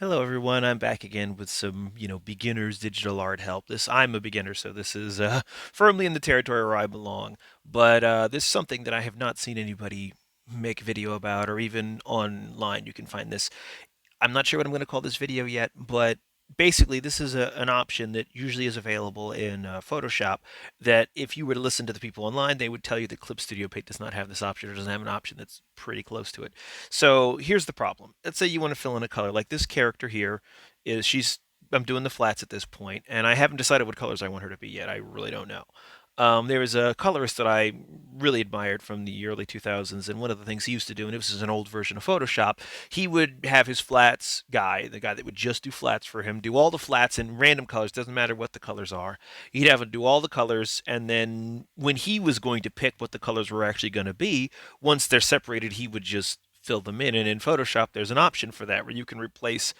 Hello everyone, I'm back again with some, beginner's digital art help. I'm a beginner, so this is firmly in the territory where I belong. But this is something that I have not seen anybody make a video about, or even online you can find this. I'm not sure what I'm going to call this video yet, but basically, this is an option that usually is available in Photoshop. That if you were to listen to the people online, they would tell you that Clip Studio Paint does not have this option or doesn't have an option that's pretty close to it. So here's the problem. Let's say you want to fill in a color, like this character here is she's. I'm doing the flats at this point, and I haven't decided what colors I want her to be yet. I really don't know. There was a colorist that I really admired from the early 2000s, and one of the things he used to do, and this is an old version of Photoshop, he would have his flats guy, the guy that would just do flats for him, do all the flats in random colors, doesn't matter what the colors are. He'd have him do all the colors, and then when he was going to pick what the colors were actually going to be, once they're separated, he would just fill them in. And in Photoshop, there's an option for that where you can replace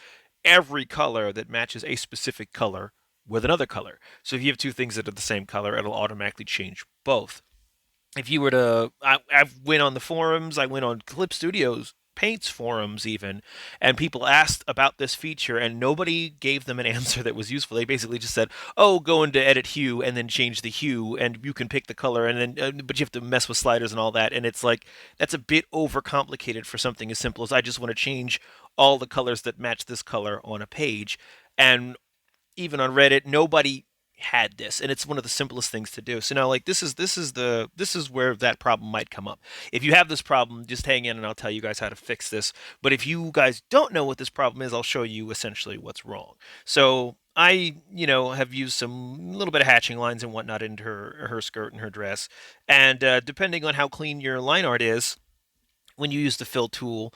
every color that matches a specific color with another color. So if you have two things that are the same color, it'll automatically change both. If you were to, I went on the forums, I went on Clip Studios Paint's forums even, and people asked about this feature, and nobody gave them an answer that was useful. They basically just said, "Oh, go into Edit Hue and then change the hue, and you can pick the color, and then but you have to mess with sliders and all that." And it's like that's a bit overcomplicated for something as simple as I just want to change all the colors that match this color on a page. And even on Reddit, nobody had this, and it's one of the simplest things to do. So now, like this is where that problem might come up. If you have this problem, just hang in, and I'll tell you guys how to fix this. But if you guys don't know what this problem is, I'll show you essentially what's wrong. So I, have used some little bit of hatching lines and whatnot into her skirt and her dress, and depending on how clean your line art is, when you use the fill tool,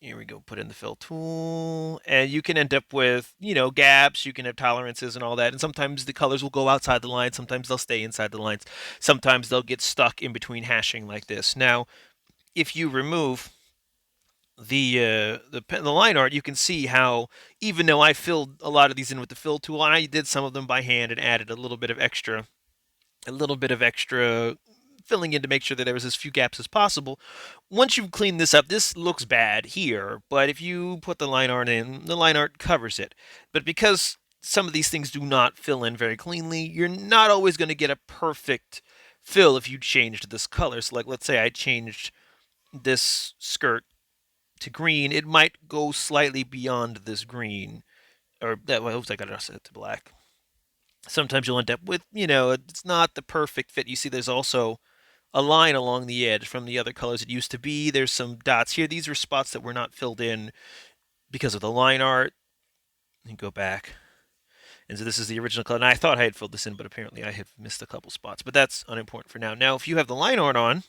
here we go, put in the fill tool, and you can end up with, gaps, you can have tolerances and all that. And sometimes the colors will go outside the line, sometimes they'll stay inside the lines, sometimes they'll get stuck in between hashing like this. Now, if you remove the line art, you can see how even though I filled a lot of these in with the fill tool, and I did some of them by hand and added a little bit of extra filling in to make sure that there was as few gaps as possible. Once you've cleaned this up, this looks bad here, but if you put the line art in, the line art covers it. But because some of these things do not fill in very cleanly, you're not always going to get a perfect fill if you changed this color. So, like, let's say I changed this skirt to green, it might go slightly beyond this green, or that. Well, oops, I got to set it to black. Sometimes you'll end up with, it's not the perfect fit. You see, there's also a line along the edge from the other colors it used to be. There's some dots here. These are spots that were not filled in because of the line art. And go back. And so this is the original color. And I thought I had filled this in, but apparently I have missed a couple spots. But that's unimportant for now. Now, if you have the line art on,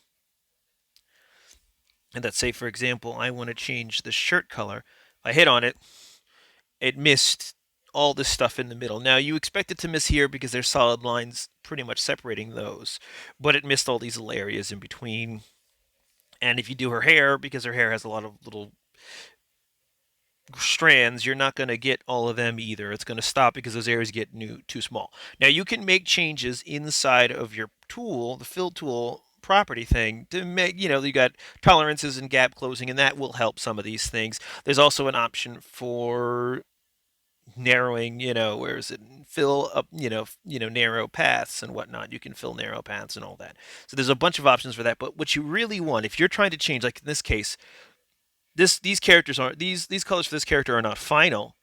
and let's say, for example, I want to change the shirt color. If I hit on it, it missed all this stuff in the middle. Now, you expect it to miss here because there's solid lines pretty much separating those, but it missed all these little areas in between. And if you do her hair, because her hair has a lot of little strands, you're not going to get all of them either. It's going to stop because those areas get too small. Now, you can make changes inside of your tool, the fill tool property thing, to make, you got tolerances and gap closing, and that will help some of these things. There's also an option for narrowing, where is it? Fill up, narrow paths and whatnot. You can fill narrow paths and all that. So there's a bunch of options for that. But what you really want, if you're trying to change, like in this case, these characters aren't these colors for this character are not final.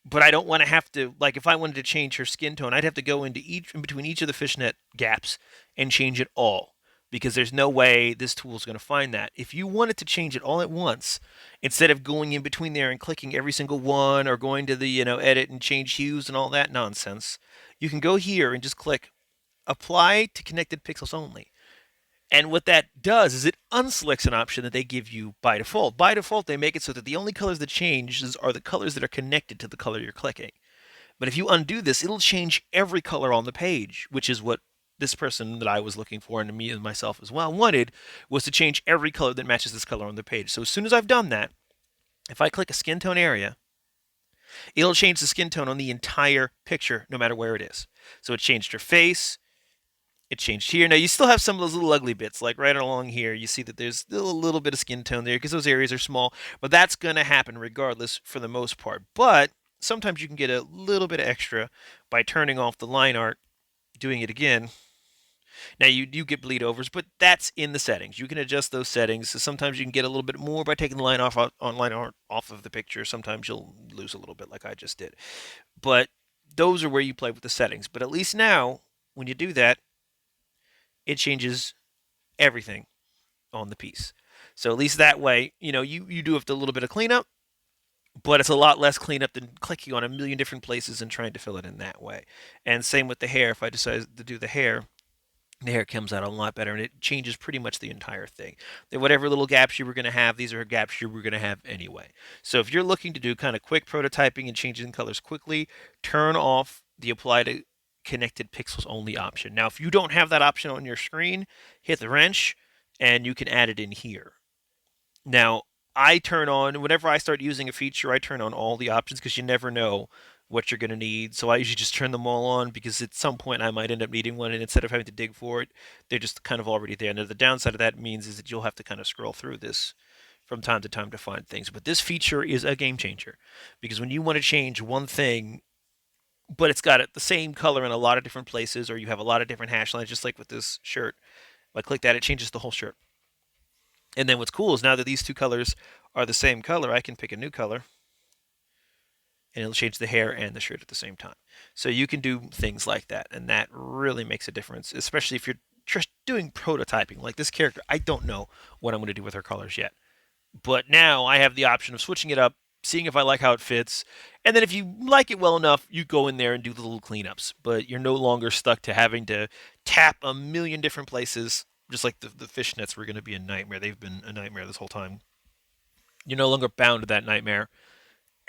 But I don't want to have to, like, if I wanted to change her skin tone, I'd have to go into in between each of the fishnet gaps and change it all, because there's no way this tool is going to find that. If you wanted to change it all at once, instead of going in between there and clicking every single one, or going to the, edit and change hues and all that nonsense, you can go here and just click apply to connected pixels only. And what that does is it unselects an option that they give you by default. By default, they make it so that the only colors that change are the colors that are connected to the color you're clicking. But if you undo this, it'll change every color on the page, which is what this person that I was looking for, and me and myself as well, wanted, was to change every color that matches this color on the page. So as soon as I've done that, if I click a skin tone area, it'll change the skin tone on the entire picture, no matter where it is. So it changed her face, It changed here. Now you still have some of those little ugly bits, like right along here. You see that there's still a little bit of skin tone there because those areas are small, but that's going to happen regardless for the most part. But sometimes you can get a little bit extra by turning off the line art, doing it again. Now you do get bleed overs, but that's in the settings. You can adjust those settings. So sometimes you can get a little bit more by taking the line off on line art off of the picture. Sometimes you'll lose a little bit, like I just did. But those are where you play with the settings. But at least now, when you do that, it changes everything on the piece. So at least that way, you do have to a little bit of cleanup, but it's a lot less cleanup than clicking on a million different places and trying to fill it in that way. And same with the hair. If I decide to do the hair comes out a lot better and it changes pretty much the entire thing. Whatever little gaps you were going to have, these are gaps you were going to have anyway. So if you're looking to do kind of quick prototyping and changing colors quickly, turn off the apply to connected pixels only option. Now, if you don't have that option on your screen, hit the wrench and you can add it in here. Now, I turn on, whenever I start using a feature, I turn on all the options because you never know what you're going to need. So I usually just turn them all on because at some point I might end up needing one. And instead of having to dig for it, they're just kind of already there. And the downside of that means is that you'll have to kind of scroll through this from time to find things. But this feature is a game changer because when you want to change one thing, but it's got the same color in a lot of different places, or you have a lot of different hash lines, just like with this shirt. If I click that, it changes the whole shirt. And then what's cool is now that these two colors are the same color, I can pick a new color and it'll change the hair and the shirt at the same time. So you can do things like that, and that really makes a difference, especially if you're just doing prototyping. Like this character, I don't know what I'm going to do with her colors yet. But now I have the option of switching it up, seeing if I like how it fits, and then if you like it well enough, you go in there and do the little cleanups. But you're no longer stuck to having to tap a million different places, just like the fishnets were going to be a nightmare. They've been a nightmare this whole time. You're no longer bound to that nightmare,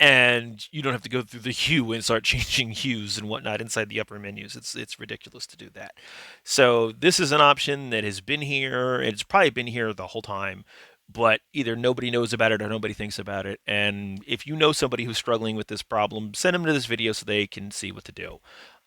and you don't have to go through the hue and start changing hues and whatnot inside the upper menus. It's ridiculous to do that. So this is an option that has been here. It's probably been here the whole time, but either nobody knows about it or nobody thinks about it. And if you know somebody who's struggling with this problem, send them to this video so they can see what to do.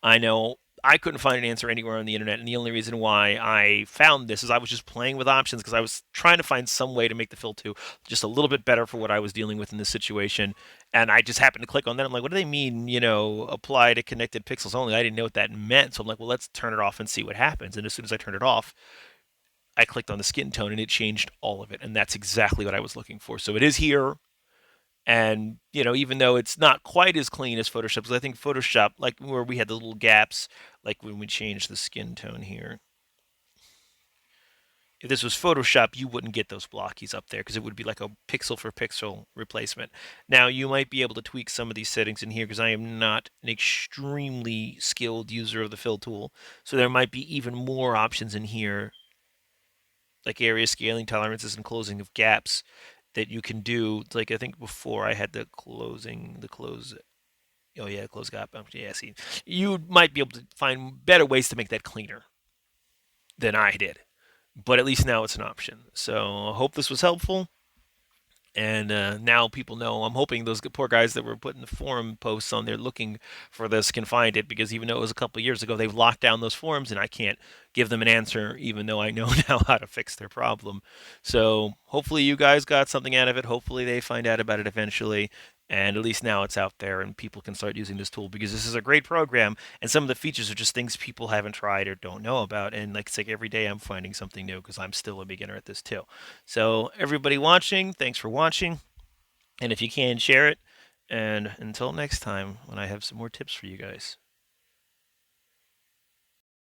I know I couldn't find an answer anywhere on the internet, and the only reason why I found this is I was just playing with options because I was trying to find some way to make the Fill 2 just a little bit better for what I was dealing with in this situation. And I just happened to click on that. I'm like, what do they mean, apply to connected pixels only? I didn't know what that meant. So I'm like, well, let's turn it off and see what happens. And as soon as I turned it off, I clicked on the skin tone and it changed all of it. And that's exactly what I was looking for. So it is here. And, even though it's not quite as clean as Photoshop, because I think Photoshop, like where we had the little gaps, like when we changed the skin tone here, if this was Photoshop, you wouldn't get those blockies up there because it would be like a pixel for pixel replacement. Now, you might be able to tweak some of these settings in here because I am not an extremely skilled user of the fill tool. So there might be even more options in here, like area scaling, tolerances, and closing of gaps that you can do. Like I think before I had the close. Oh yeah, close gap. Yeah, see, you might be able to find better ways to make that cleaner than I did. But at least now it's an option. So I hope this was helpful. And now people know. I'm hoping those poor guys that were putting the forum posts on there looking for this can find it because even though it was a couple of years ago, they've locked down those forums and I can't give them an answer even though I know now how to fix their problem. So hopefully you guys got something out of it. Hopefully they find out about it eventually. And at least now it's out there and people can start using this tool because this is a great program and some of the features are just things people haven't tried or don't know about. And like it's like every day I'm finding something new because I'm still a beginner at this too. So everybody watching, thanks for watching. And if you can, share it. And until next time, when I have some more tips for you guys.